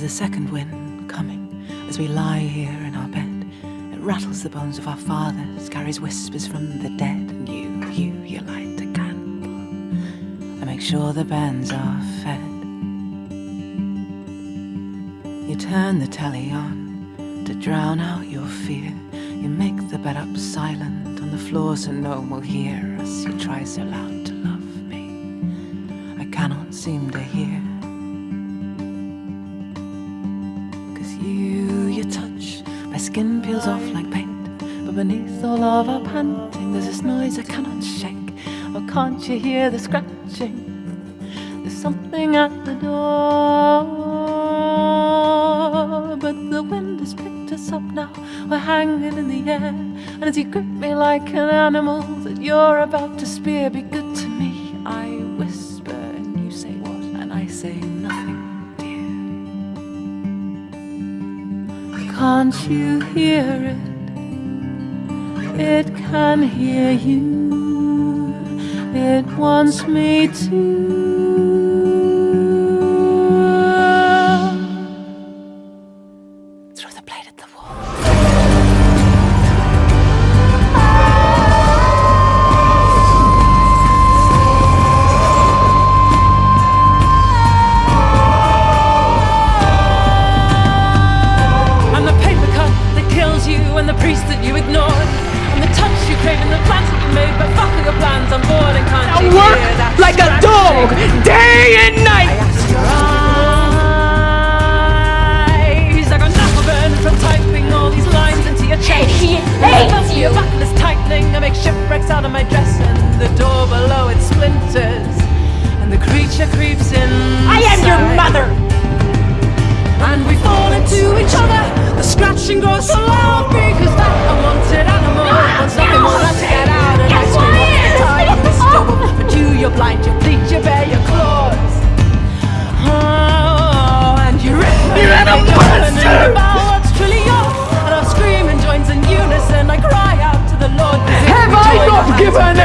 a second wind coming as we lie here in our bed. It rattles the bones of our fathers, carries whispers from the dead. And you light a candle and make sure the bands are fed. You turn the telly on to drown out your fear. You make the bed up silent on the floor so no one will hear us. You try so loud to love me, I cannot seem to hear. You touch, my skin peels off like paint, but beneath all of our panting there's this noise I cannot shake. Oh, can't you hear the scratching? There's something at the door, but the wind has picked us up now. We're hanging in the air, and as you grip me like an animal that you're about to spear, be good to me, I whisper, and you say what? And I say nothing. Can't you hear it? It can hear you. It wants me to. Throw the blade at the wall. And the priest that you ignored, and the touch you crave, and the plans that you made, but fuck all your plans, I'm bored and can't you work hear that like a dog, day and night. I asked your eyes, I got knuckle burn from typing all these lines into your chest. She hates you. Your buckle is tightening, I make shipwrecks out of my dress, and the door below it splinters, and the creature creeps in. I am your mother. And we fall into each other. The scratching grows so loud because that unwanted animal wants nothing more than to get out. And I scream all the time in this struggle, but you're blind, you bleed, you bare your claws. Oh, and you rip me You're a monster. and devour what's truly yours. And our screaming joins in unison. I cry out to the Lord. Have I not given